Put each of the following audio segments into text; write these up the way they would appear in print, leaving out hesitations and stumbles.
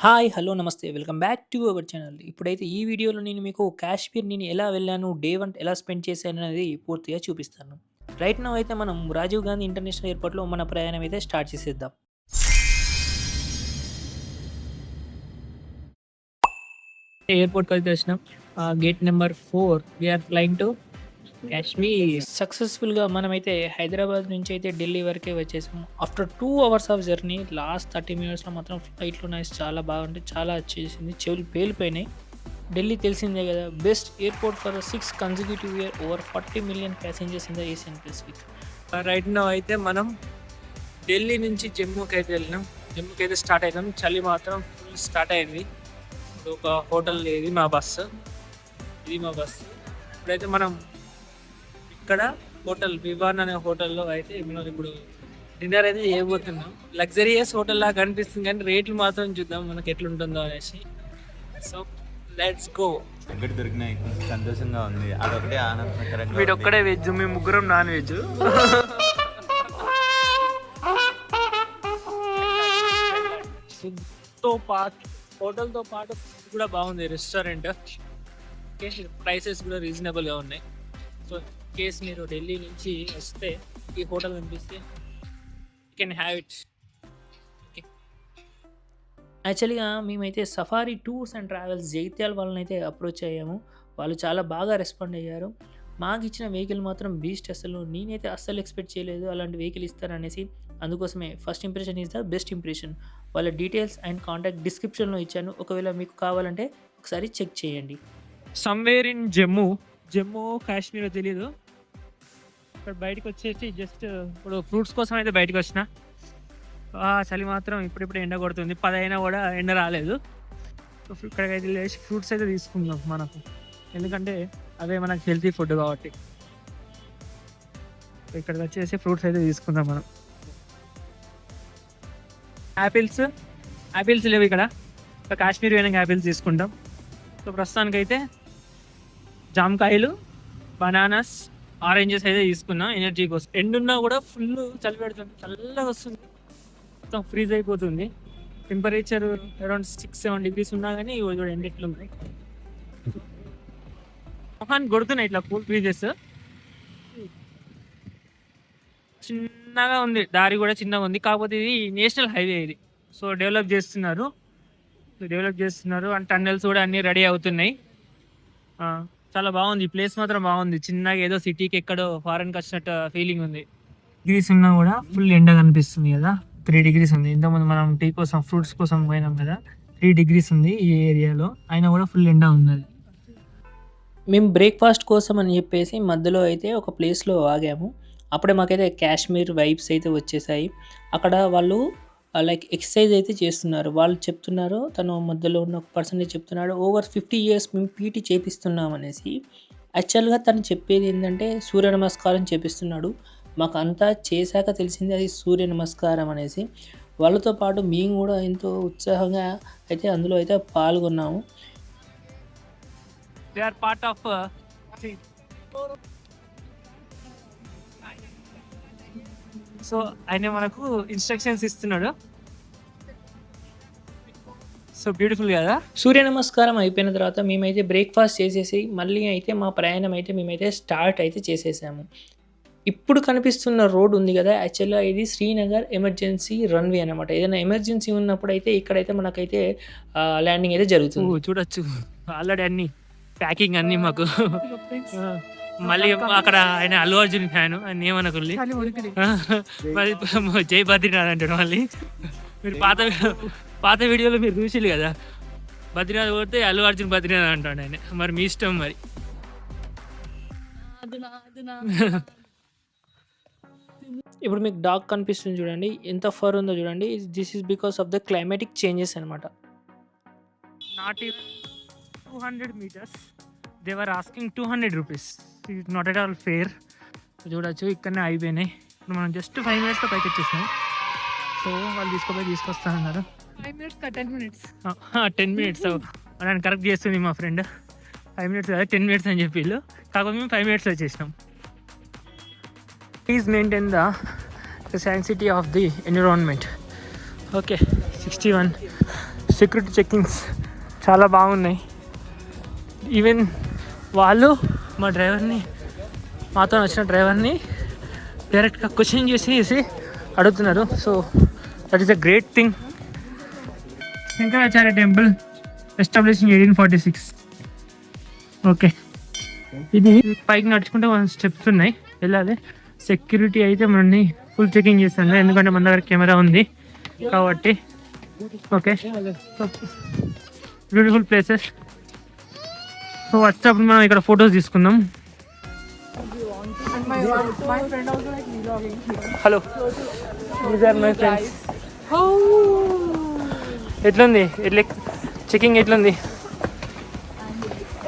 Hi! Hello! నమస్తే. Welcome back to our channel. ఇప్పుడైతే ఈ వీడియోలో నేను మీకు కాశ్మీర్ నేను ఎలా వెళ్ళాను, డే 1 ఎలా స్పెండ్ చేశాననేది పూర్తిగా చూపిస్తాను. రైట్ నౌ అయితే మనం రాజీవ్ గాంధీ ఇంటర్నేషనల్ ఎయిర్‌పోర్ట్‌లో మన ప్రయాణం అయితే స్టార్ట్ చేసేద్దాం. ఎయిర్‌పోర్ట్‌కైతే వచ్చినాం. Gate number 4 we are flying to Kashmir. సక్సెస్‌ఫుల్‌గా మనమైతే హైదరాబాద్ నుంచి అయితే ఢిల్లీ వరకే వచ్చేసాము. After 2 hours of journey last 30 మినిట్స్‌లో మాత్రం ఫ్లైట్‌లో నాయిస్ చాలా బాగుంటే చాలా వచ్చేసింది. చెవులు పేలిపోయినాయి. ఢిల్లీ తెలిసిందే కదా! Best airport for 6 consecutive year over 40 million passengers in the Asian Pacific. Right now అయితే మనం ఢిల్లీ నుంచి జమ్మూకి అయితే వెళ్ళినాం. జమ్మూకి అయితే స్టార్ట్ అయినాం. చలి మాత్రం ఫుల్ స్టార్ట్ అయింది. ఇప్పుడు ఒక హోటల్ ఇది మా బస్సు. ఇప్పుడైతే మనం ఇక్కడ హోటల్ వివాన్ అనే హోటల్లో అయితే మనం ఇప్పుడు డిన్నర్ అయితే చేయబోతున్నాం. లగ్జరియస్ హోటల్ లాగా కనిపిస్తుంది కానీ రేట్లు మాత్రం చూద్దాం మనకి ఎట్లుంటుందో అనేసి. So let's go. ఎక్కడ దొరికినాయి కొంచెం సంతోషంగా ఉంది. అదొకటే ఆనందకరంగా. వీడొక్కడే వెజ్, మేము ముగ్గురం నాన్ వెజ్. ఫుడ్తో పాటు హోటల్తో పాటు ఫుడ్ కూడా బాగుంది. రెస్టారెంట్ ప్రైసెస్ కూడా రీజనబుల్గా ఉన్నాయి. సో కేస్ మీరు ఢిల్లీ నుంచి వస్తే ఈ హోటల్ కనిపిస్తే యూ కెన్ హ్యావ్ ఇట్. యాక్చువల్‌గా మేమైతే safari tours and travels Jaityala వాళ్ళనైతే approach అయ్యాము. వాళ్ళు చాలా బాగా రెస్పాండ్ అయ్యారు. మాకిచ్చిన వెహికల్ మాత్రం బీస్ట్ అసలు. నేనైతే అస్సలు ఎక్స్‌పెక్ట్ చేయలేదు అలాంటి వెహికల్ ఇస్తారనేసి. అందుకోసమే first impression is the best impression. వాళ్ళ డీటెయిల్స్ అండ్ కాంటాక్ట్ డిస్క్రిప్షన్‌లో ఇచ్చాను. ఒకవేళ మీకు కావాలంటే ఒకసారి చెక్ చేయండి. సమ్వేర్ ఇన్ జమ్మూ కాశ్మీర్ తెలీదు. ఇక్కడ బయటకు వచ్చేసి జస్ట్ ఇప్పుడు ఫ్రూట్స్ కోసం అయితే బయటకు వచ్చిన. చలి మాత్రం ఇప్పుడిప్పుడు ఎండ కొడుతుంది. 10 అయినా కూడా ఎండ రాలేదు. సో ఇక్కడికైతే లేచి ఫ్రూట్స్ అయితే తీసుకుందాం మనకు, ఎందుకంటే అవే మనకు హెల్తీ ఫుడ్ కాబట్టి. ఇక్కడికి వచ్చేసి ఫ్రూట్స్ అయితే తీసుకుందాం మనం. యాపిల్స్ లేవు ఇక్కడ. కాశ్మీర్ పోయినాక యాపిల్స్ తీసుకుంటాం. సో ప్రస్తుతానికైతే జామకాయలు, బనానాస్, ఆరెంజెస్ అయితే తీసుకున్నాం ఎనర్జీ కోసం. ఎండున్నా కూడా ఫుల్ చలి పెడుతుంది, చల్లగా వస్తుంది, మొత్తం ఫ్రీజ్ అయిపోతుంది. టెంపరేచర్ అరౌండ్ 6-7 degrees ఉన్నా కానీ ఇవి ఎండ ఎట్లుంది. మొహాన్ని కొడుతున్నాయి ఇట్లా కూల్ ఫ్రీజెస్. చిన్నగా ఉంది, దారి కూడా చిన్నగా ఉంది. కాకపోతే ఇది నేషనల్ హైవే ఇది. సో డెవలప్ చేస్తున్నారు అండ్ టన్నెల్స్ కూడా అన్నీ రెడీ అవుతున్నాయి. చాలా బాగుంది. ఈ ప్లేస్ మాత్రం బాగుంది. చిన్నగా ఏదో సిటీకి ఎక్కడో ఫారెన్కి వచ్చినట్టు ఫీలింగ్ ఉంది. డిగ్రీస్ ఉన్నా కూడా ఫుల్ ఎండ కనిపిస్తుంది కదా. 3 degrees ఉంది. ఇంతకుముందు మనం టీ కోసం ఫ్రూట్స్ కోసం పోయినాం కదా, 3 degrees ఉంది ఈ ఏరియాలో. అయినా కూడా ఫుల్ ఎండ ఉన్నది. మేము బ్రేక్‌ఫాస్ట్ కోసం అని చెప్పేసి మధ్యలో అయితే ఒక ప్లేస్‌లో ఆగాము. అప్పుడే మాకైతే కాశ్మీర్ వైబ్స్ అయితే వచ్చేసాయి. అక్కడ వాళ్ళు లైక్ ఎక్సర్సైజ్ అయితే చేస్తున్నారు. వాళ్ళు చెప్తున్నారు, తను మధ్యలో ఉన్న ఒక పర్సన్ చెప్తున్నాడు, ఓవర్ 50 years మేము పీటీ చేపిస్తున్నాం అనేసి. యాక్చువల్‌గా తను చెప్పేది ఏంటంటే సూర్య నమస్కారం చేపిస్తున్నాడు. మాకు అంతా చేశాక తెలిసింది అది సూర్య నమస్కారం అనేసి. వాళ్ళతో పాటు మేము కూడా ఎంతో ఉత్సాహంగా అయితే అందులో అయితే పాల్గొన్నాము. They are part of so ఆయన మనకు ఇన్స్ట్రక్షన్స్ ఇస్తున్నాడు. సో బ్యూటిఫుల్ కదా. సూర్య నమస్కారం అయిపోయిన తర్వాత మేమైతే బ్రేక్‌ఫాస్ట్ చేసేసి మళ్ళీ అయితే మా ప్రయాణం అయితే మేమైతే స్టార్ట్ అయితే చేసేసాము. ఇప్పుడు కనిపిస్తున్న రోడ్ ఉంది కదా, యాక్చువల్‌గా ఇది శ్రీనగర్ ఎమర్జెన్సీ రన్‌వే అనమాట. ఏదైనా ఎమర్జెన్సీ ఉన్నప్పుడైతే ఇక్కడైతే మనకైతే ల్యాండింగ్ అయితే జరుగుతుంది. చూడొచ్చు ఆల్రెడీ అన్ని ప్యాకింగ్ అన్ని మాకు. మళ్ళీ అక్కడ ఆయన అల్లు అర్జున్ ఫ్యాన్, ఆయన ఏమనకుల్లి మరి జై బద్రీనాథ్ అంటాడు. మళ్ళీ మీరు పాత వీడియోలో మీరు చూసిరు కదా, బద్రీనాథ్ పోతే అల్లు అర్జున్ బద్రీనాథ్ అంటాడు ఆయన. మరి మీ ఇష్టం మరి. ఇప్పుడు మీకు డాగ్ కనిపిస్తుంది చూడండి, ఎంత ఫర్ ఉందో చూడండి. This is because of the climatic changes అనమాట. Not even 200 meters they were asking 200 rupees. It not at all fair. చూడొచ్చు ఇక్కడనే అయిపోయినాయి. ఇప్పుడు మనం జస్ట్ 5 minutes పైకి వచ్చేసినాం. సో వాళ్ళు తీసుకొస్తానన్నారు. 5 minutes 10 minutes. 10 minutes. నన్ను కరెక్ట్ చేస్తుంది మా ఫ్రెండ్. 5 minutes కదా, 10 minutes అని చెప్పి వీళ్ళు. కాకపోతే మేము 5 minutes వచ్చేసినాం. Please maintain the sanctity of the environment. Okay, 61 security checkings చాలా బాగున్నాయి. ఈవెన్ వాళ్ళు మా డ్రైవర్ని, మాతో వచ్చిన డ్రైవర్ని డైరెక్ట్గా క్వశ్చన్ చేసి అడుగుతున్నారు. So that is a great thing. Shankaracharya temple establish in 1846. Okay, ఇది పైకి నడుచుకుంటే 1 స్టెప్స్ ఉన్నాయి, వెళ్ళాలి. సెక్యూరిటీ అయితే మనల్ని ఫుల్ చెకింగ్ చేస్తాను, ఎందుకంటే మన దగ్గర కెమెరా ఉంది కాబట్టి. Okay, so beautiful places. So వచ్చేటప్పుడు మనం ఇక్కడ ఫొటోస్ తీసుకుందాం. Hello, these are my friends. ఎట్లుంది చెకింగ్ ఎట్లుంది?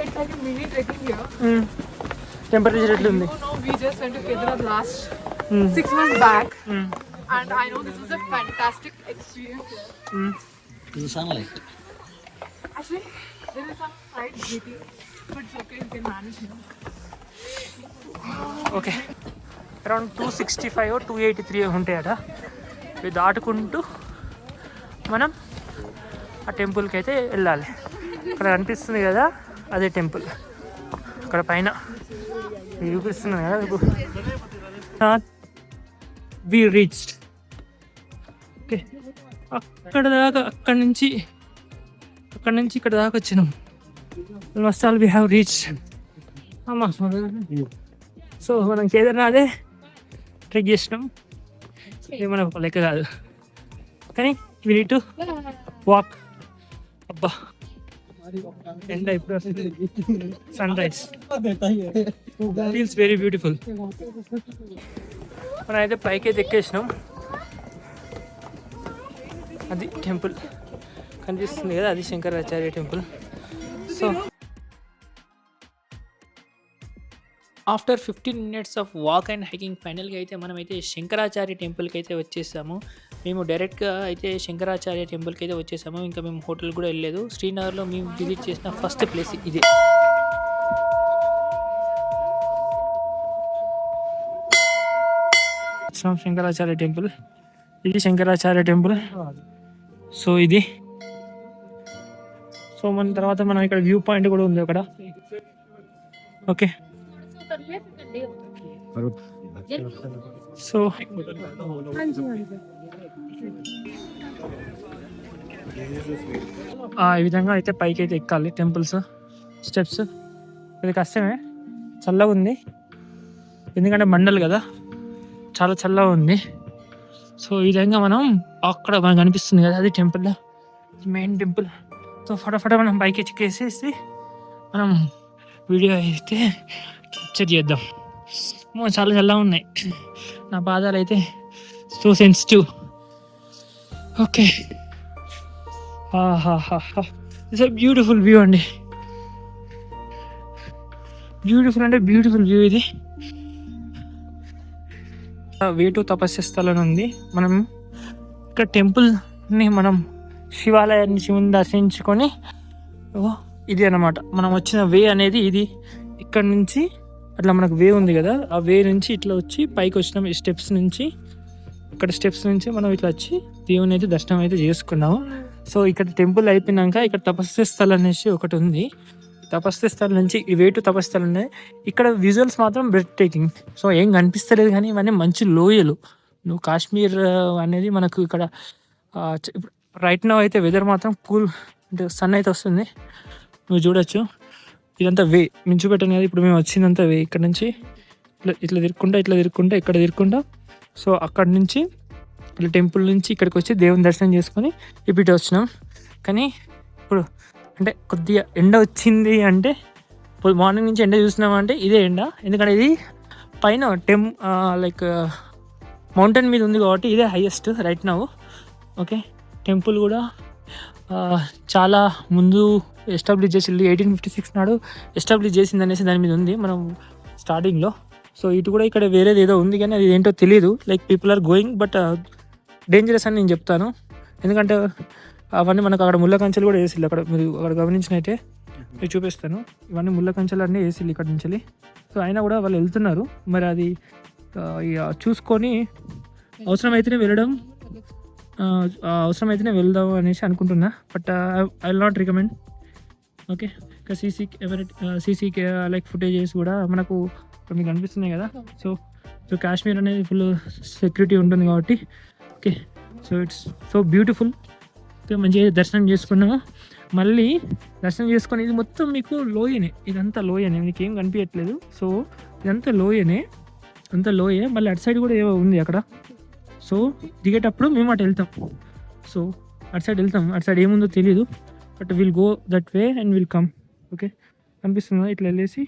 It's like a mini trekking here. Temperature ఎట్లుంది? You know, we just went to Kedarnath last 6 months back, and I know this was a fantastic experience. This is sunlight. Actually, there is some slight heating, but it's okay, you can manage here. Okay, around 265 283 ఉంటాయట. ఇవి దాటుకుంటూ మనం ఆ టెంపుల్కి అయితే వెళ్ళాలి. అక్కడ కనిపిస్తుంది కదా, అదే టెంపుల్. అక్కడ పైన చూపిస్తుంది కదా. We reached. ఓకే, అక్కడ నుంచి ఇక్కడ దాకా వచ్చినాం. Almost all we have reached. అమ్మా, సో మనం కేదార్నాథే ట్రెక్ చేసినాం. ఇది మనకు లెక్క కాదు, కానీ వి నీడ్ టు వాక్. అబ్బా, ఎండ ఇప్పుడు sunrise feels very beautiful. మనం అయితే పైకి అయితే ఎక్కేసినాం. అది టెంపుల్ కనిపిస్తుంది కదా, అది Shankaracharya temple. So after 15 minutes of walk and hiking ఫైనల్గా అయితే మనమైతే శంకరాచార్య టెంపుల్కి అయితే వచ్చేసాము. మేము డైరెక్ట్గా అయితే శంకరాచార్య టెంపుల్కి అయితే వచ్చేసాము. ఇంకా మేము హోటల్ కూడా వెళ్ళలేదు. శ్రీనగర్లో మేము విజిట్ చేసిన ఫస్ట్ ప్లేస్ ఇదే. శంకరాచార్య టెంపుల్, ఇది శంకరాచార్య టెంపుల్. సో ఇది, సో మన తర్వాత మనం ఇక్కడ వ్యూ పాయింట్ కూడా ఉంది అక్కడ. ఓకే, సో ఈ విధంగా అయితే పైకి అయితే ఎక్కాలి టెంపుల్స్ స్టెప్స్. ఇది కష్టమే, చల్లగా ఉంది, ఎందుకంటే మండలు కదా, చాలా చల్లగా ఉంది. సో ఈ విధంగా మనం అక్కడ మనకు కనిపిస్తుంది కదా, అది టెంపుల్, మెయిన్ టెంపుల్. సో ఫటాఫట మనం పైకి ఎక్కేసేసి మనం వీడియో అయితే క్యాప్చర్ చేద్దాం. చాలా చల్లగా ఉన్నాయి, నా పాదాలు అయితే so sensitive. Okay, it's beautiful view అండి, బ్యూటిఫుల్ అంటే బ్యూటిఫుల్ వ్యూ. ఇది వేటు తపస్య స్థలం ఉంది. మనం ఇక్కడ టెంపుల్ని, మనం శివాలయాన్ని, శివుని దర్శించుకొని, ఇది అన్నమాట మనం వచ్చిన వే అనేది ఇది. ఇక్కడ నుంచి అట్లా మనకు వే ఉంది కదా, ఆ వే నుంచి ఇట్లా వచ్చి పైకి వచ్చినాం. ఈ స్టెప్స్ నుంచి, ఇక్కడ స్టెప్స్ నుంచి మనం ఇట్లా వచ్చి దేవుని అయితే దర్శనం అయితే చేసుకున్నాము. సో ఇక్కడ టెంపుల్ అయిపోయినాక ఇక్కడ తపస్య స్థలం అనేసి ఒకటి ఉంది. తపస్య స్థలం నుంచి ఈ వేటు తపస్య స్థలం ఉన్నాయి. ఇక్కడ విజువల్స్ మాత్రం బ్రెత్ టేకింగ్. సో ఏం కనిపిస్తలేదు, కానీ ఇవన్నీ మంచి లోయలు. నువ్వు కాశ్మీర్ అనేది మనకు ఇక్కడ రైట్ నౌ అయితే వెదర్ మాత్రం కూల్, అంటే సన్ అయితే వస్తుంది, నువ్వు చూడొచ్చు. ఇదంతా వే మించు పెట్టాను కదా, ఇప్పుడు మేము వచ్చినంత వే. ఇక్కడ నుంచి ఇట్లా తిరుక్కుంటా ఇక్కడ తిరుక్కుంటా. సో అక్కడ నుంచి ఇట్లా టెంపుల్ నుంచి ఇక్కడికి వచ్చి దేవుని దర్శనం చేసుకొని ఇప్పుడు వచ్చినాం. కానీ ఇప్పుడు అంటే కొద్దిగా ఎండ వచ్చింది, అంటే మార్నింగ్ నుంచి ఎండ చూసినామంటే ఇదే ఎండ, ఎందుకంటే ఇది పైన లైక్ మౌంటైన్ మీద ఉంది కాబట్టి ఇదే highest right now. Okay, temple కూడా చాలా ముందు ఎస్టాబ్లిష్ చేసింది, 1856 నాడు ఎస్టాబ్లిష్ చేసింది అనేసి దాని మీద ఉంది మనం స్టార్టింగ్లో. సో ఇటు కూడా ఇక్కడ వేరేది ఏదో ఉంది, కానీ అది ఏంటో తెలియదు. Like people are going, but dangerous అని నేను చెప్తాను, ఎందుకంటే అవన్నీ మనకు అక్కడ ముళ్ళ కంచెలు కూడా వేసిల్లు. అక్కడ మీరు అక్కడ గమనించినైతే నేను చూపిస్తాను, ఇవన్నీ ముళ్ళ కంచెలు అన్నీ వేసిల్లు ఇక్కడ నుంచి. సో అయినా కూడా వాళ్ళు వెళ్తున్నారు. మరి అది చూసుకొని అవసరమైతేనే వెళ్ళడం అవసరమైతేనే వెళ్దాం అనేసి అనుకుంటున్నా. But I will not recommend. Okay, ఇంకా సీసీ లైక్ ఫుటేజెస్ కూడా మనకు ఇప్పుడు మీకు అనిపిస్తున్నాయి కదా. సో కాశ్మీర్ అనేది ఫుల్ సెక్యూరిటీ ఉంటుంది కాబట్టి. Okay, so it's so beautiful. Okay, మంచిగా దర్శనం చేసుకున్నాము. మళ్ళీ దర్శనం చేసుకొని ఇది మొత్తం మీకు లోయనే, ఇదంతా లోయనే, మీకు ఏం కనిపించట్లేదు. సో ఇదంతా లోయనే, అంతా లోయే. మళ్ళీ అటు సైడ్ కూడా ఏవో ఉంది అక్కడ. సో దిగేటప్పుడు మేము అటు వెళ్తాం. సో అటు సైడ్ వెళ్తాం, అటు సైడ్ ఏముందో తెలీదు. But will go that way and will come. Okay, కనిపిస్తుందా? ఇట్లా వెళ్ళేసి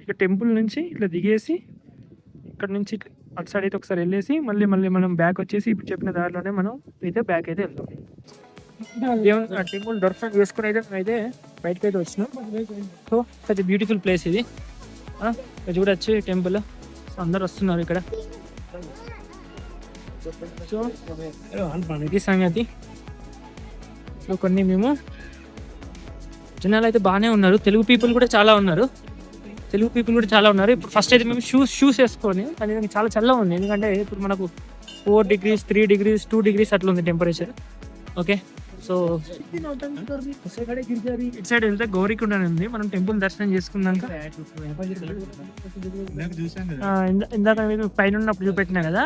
ఇక టెంపుల్ నుంచి ఇట్లా దిగేసి ఇక్కడ నుంచి ఇట్లా అటు సైడ్ అయితే ఒకసారి వెళ్ళేసి మళ్ళీ మనం బ్యాక్ వచ్చేసి ఇప్పుడు చెప్పిన దారిలోనే మనం అయితే బ్యాక్ అయితే వెళ్తాం. దేవుని ఆ టెంపుల్ దర్శనం చేసుకుని అయితే బయటకు అయితే వచ్చినాం. సో సచ్ బ్యూటిఫుల్ ప్లేస్ ఇది. ఇక్కడ చూడొచ్చు టెంపుల్. సో అందరు వస్తున్నారు ఇక్కడ. సో ఇది సంగతి. సో కొన్ని మేము జనాలు అయితే బాగానే ఉన్నారు. తెలుగు పీపుల్ కూడా చాలా ఉన్నారు. ఇప్పుడు ఫస్ట్ అయితే మేము షూస్ వేసుకొని, అది చాలా చల్లగా ఉంది. ఎందుకంటే ఇప్పుడు మనకు 4 degrees 3 degrees 2 degrees అట్లా ఉంది టెంపరేచర్. ఓకే, సో ఇటు సైడ్ వెళ్తే గౌరీకుండ అని ఉంది. మనం టెంపుల్ దర్శనం చేసుకున్నాక ఇందాక మీరు పైన ఉన్నప్పుడు చూపెట్టినా కదా,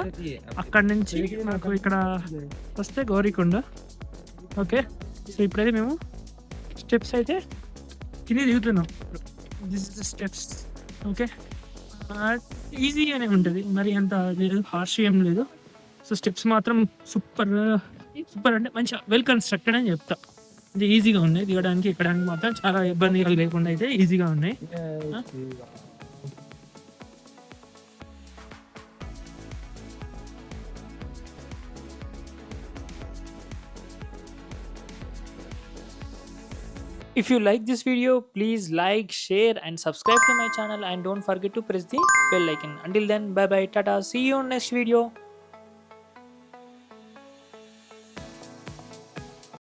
అక్కడ నుంచి మనకు ఇక్కడ వస్తే గౌరీకుండ. ఓకే, సో ఇప్పుడైతే మేము స్టెప్స్ అయితే కింద దిగుతున్నాం. This is the steps. Okay, ఈజీగానే ఉంటుంది, మరి అంత లేదు, హార్ష్ ఏం లేదు. సో స్టెప్స్ మాత్రం సూపర్ అంటే మంచిగా వెల్ కన్స్ట్రక్టెడ్ అని చెప్తా. ఇది ఈజీగా ఉన్నాయి దిగడానికి, ఎక్కడానికి మాత్రం చాలా ఇబ్బందిగా లేకుండా అయితే ఈజీగా ఉన్నాయి. If you like this video, please like, share and subscribe to my channel, and don't forget to press the bell icon. Until then, bye bye, tata, see you on next video.